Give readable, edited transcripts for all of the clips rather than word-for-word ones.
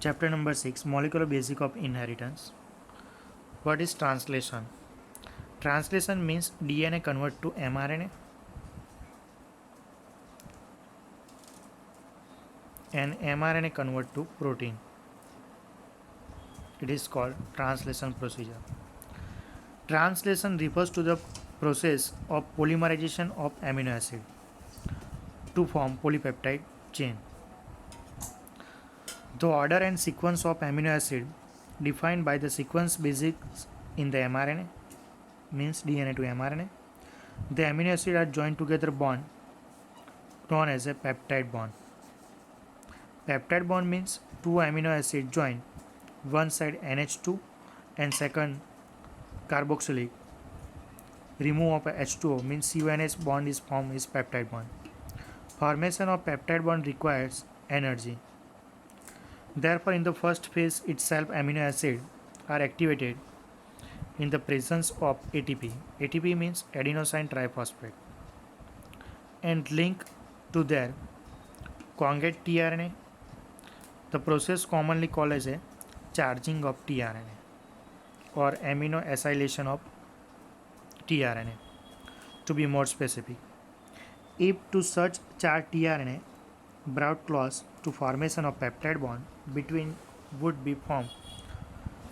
Chapter number 6, Molecular Basic of Inheritance. What is translation? Translation means DNA convert to mRNA and mRNA convert to protein. It is called translation procedure. Translation refers to the process of polymerization of amino acid to form polypeptide chain. The order and sequence of amino acid defined by the sequence basics in the mRNA means DNA to mRNA. The amino acids are joined together bond known as a peptide bond. Peptide bond means two amino acids join, one side NH2 and second carboxylic. Remove of H2O means CONH bond is formed is peptide bond. Formation of peptide bond requires energy. Therefore, in the first phase itself, amino acids are activated in the presence of ATP. ATP means adenosine triphosphate and link to their conjugate tRNA. The process commonly called as a charging of tRNA or amino acylation of tRNA to be more specific. If to such charged tRNA brought close to formation of peptide bond between would be formed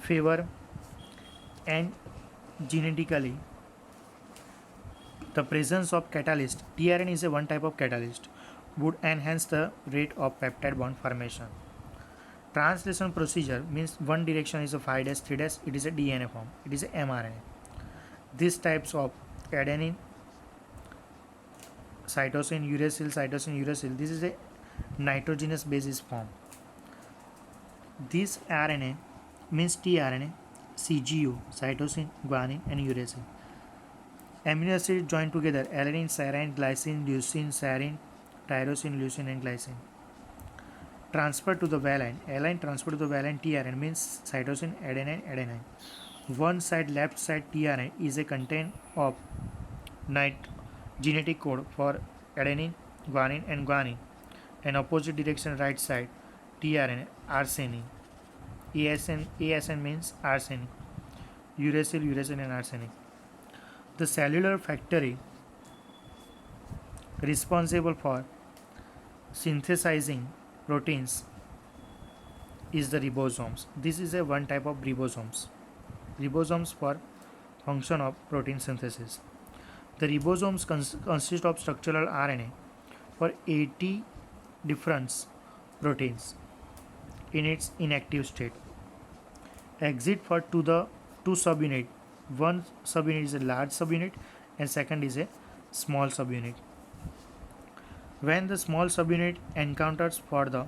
favor and genetically the presence of catalyst tRNA is a one type of catalyst would enhance the rate of peptide bond formation. Translation procedure means one direction is a 5' 3' it is a DNA form, it is a mRNA. These types of adenine cytosine uracil this is a nitrogenous basis form. This RNA means tRNA, CGU, cytosine, guanine and uracil. Amino acids join together alanine, serine, glycine, leucine, serine, tyrosine, leucine and glycine. Transfer to the valine. Alanine transfer to the valine tRNA means cytosine, adenine. One side left side tRNA is a content of genetic code for adenine, guanine and guanine. And opposite direction right side tRNA arsenine. ASN means arsenic. Uracil and arsenic. The cellular factory responsible for synthesizing proteins is the ribosomes. This is a one type of ribosomes. Ribosomes for function of protein synthesis. The ribosomes consist of structural RNA for 80 different proteins in its inactive state. Exit for to the two subunit. One subunit is a large subunit and second is a small subunit. When the small subunit encounters for the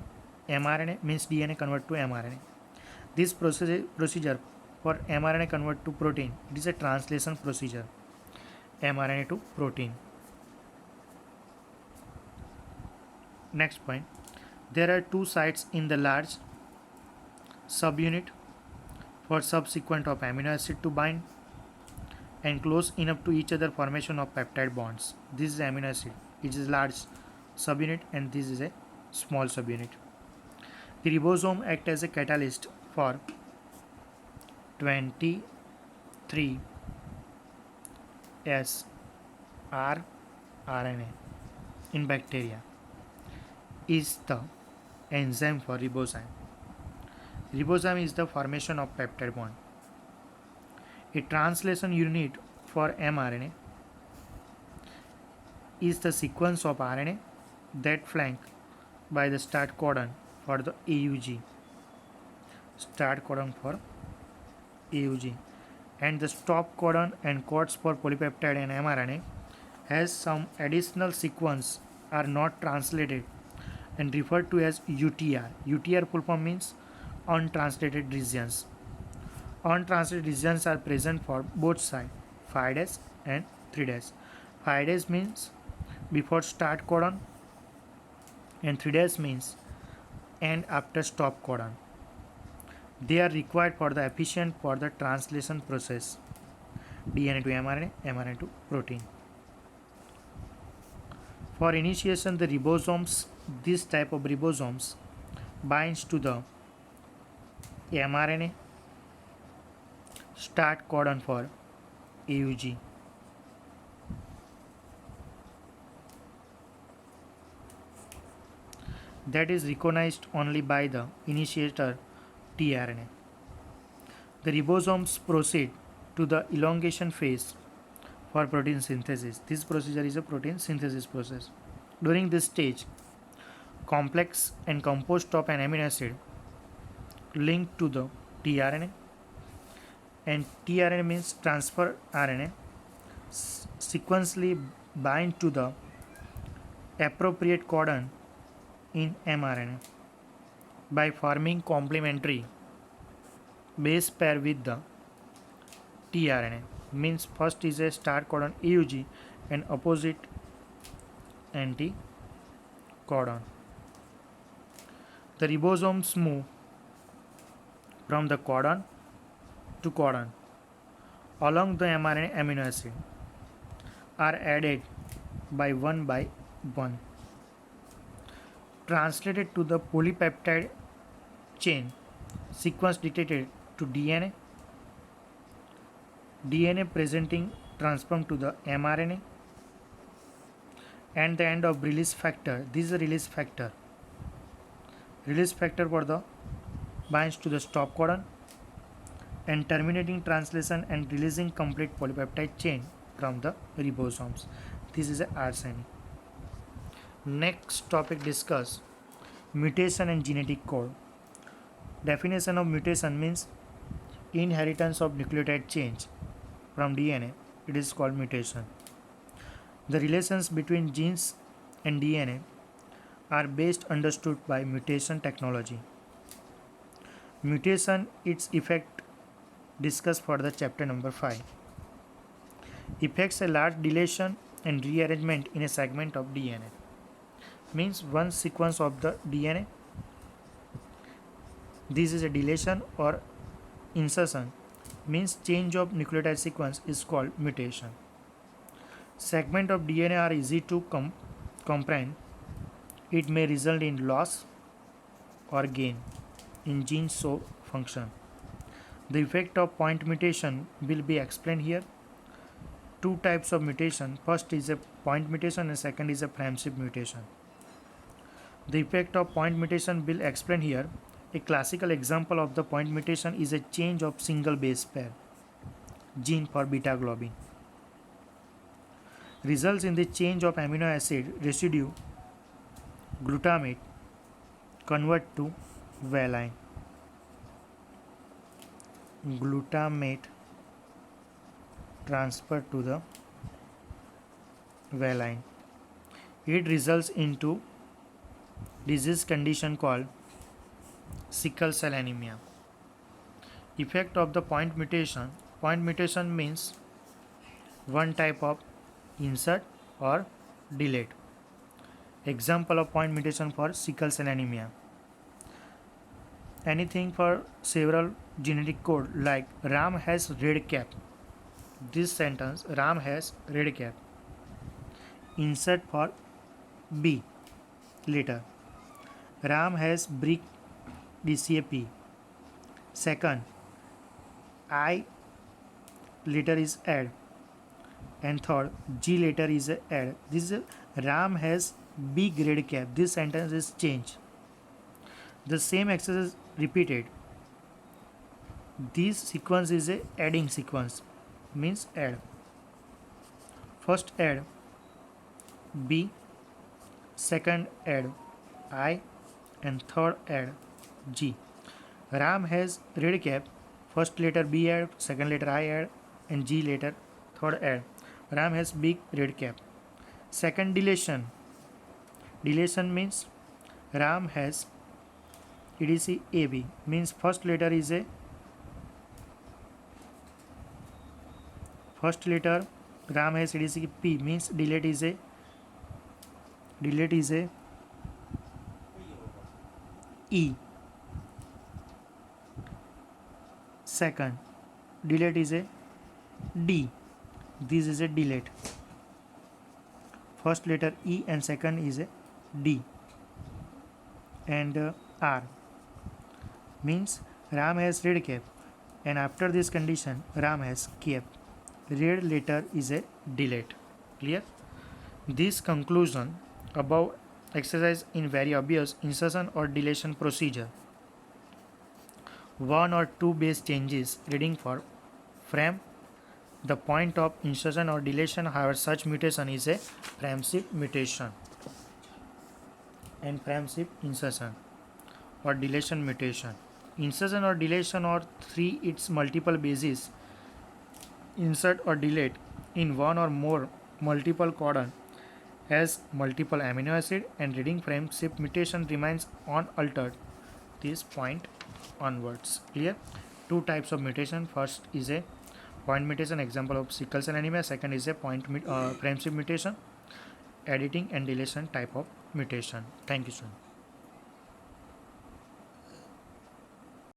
mRNA means DNA convert to mRNA. This procedure for mRNA convert to protein, it is a translation procedure. mRNA to protein. Next point. There are two sites in the large subunit for subsequent of amino acid to bind and close enough to each other formation of peptide bonds. This is amino acid. It is large subunit and this is a small subunit. The ribosome act as a catalyst for 23 sRNA in bacteria is the enzyme for ribozyme. Ribozyme is the formation of peptide bond. A translation unit for mRNA is the sequence of RNA that flank by the start codon for the AUG. Start codon for AUG and the stop codon and codes for polypeptide and mRNA has some additional sequence are not translated and referred to as UTR. UTR full form means untranslated regions. Untranslated regions are present for both sides 5' and 3'. 5' means before start codon and 3' means end after stop codon. They are required for the efficient for the translation process DNA to mRNA, mRNA to protein. For initiation the ribosomes, this type of ribosomes binds to the mRNA start codon for AUG. That is recognized only by the initiator tRNA. The ribosomes proceed to the elongation phase for protein synthesis. This procedure is a protein synthesis process. During this stage, complex and composed of an amino acid linked to the tRNA, and tRNA means transfer RNA, sequentially bind to the appropriate codon in mRNA by forming complementary base pair with the tRNA. Means first is a start codon AUG and opposite anti-codon. The ribosomes move from the codon to codon along the mRNA amino acid are added by one, translated to the polypeptide chain sequence dictated to DNA, DNA presenting transformed to the mRNA, and the end of release factor. This is a release factor. Release factor for the binds to the stop codon and terminating translation and releasing complete polypeptide chain from the ribosomes. This is a arsenic. Next topic discuss mutation and genetic code. Definition of mutation means inheritance of nucleotide change from DNA. It is called mutation. The relations between genes and DNA are best understood by mutation technology. Mutation, its effect discussed for the chapter number 5. Effects a large deletion and rearrangement in a segment of DNA. Means one sequence of the DNA. This is a deletion or insertion. Means change of nucleotide sequence is called mutation. Segment of DNA are easy to comprehend. It may result in loss or gain in gene show function. The effect of point mutation will be explained here. Two types of mutation. First is a point mutation and second is a frame-shift mutation. The effect of point mutation will explain here. A classical example of the point mutation is a change of single base pair gene for beta globin. Results in the change of amino acid residue glutamate convert to valine. Glutamate transfer to the valine. It results into disease condition called sickle cell anemia. Effect of the point mutation. Point mutation means one type of insert or delete. Example of point mutation for sickle cell anemia. Anything for several genetic code like Ram has red cap. This sentence, Ram has red cap. Insert for B letter. Ram has brick DCAP. Second, I letter is add. And third, G letter is add. This is Ram has big red cap. This sentence is changed. The same exercise is repeated. This sequence is a adding sequence. Means add. First add B, second add I, and third add G. Ram has red cap. First letter B add, second letter I add, and G letter third add. Ram has big red cap. Second deletion. Deletion means Ram has EDC AB. Means first letter is a first letter Ram has EDC P. Means delete is a E. Second delete is a D. This is a delete. First letter E and second is a D. And R means Ram has red cap, and after this condition, Ram has cap. Red letter is a delete. Clear? This conclusion above exercise in very obvious insertion or deletion procedure. One or two base changes reading for frame. The point of insertion or deletion, however, such mutation is a frame shift mutation and frame shift insertion or deletion mutation. Insertion or deletion or three its multiple bases insert or delete in one or more multiple codon as multiple amino acid and reading frame shift mutation remains unaltered this point onwards. Clear? Two types of mutation. First is a point mutation, example of sickle cell anemia. Second is a frame shift mutation, editing and deletion type of mutation. Thank you so much.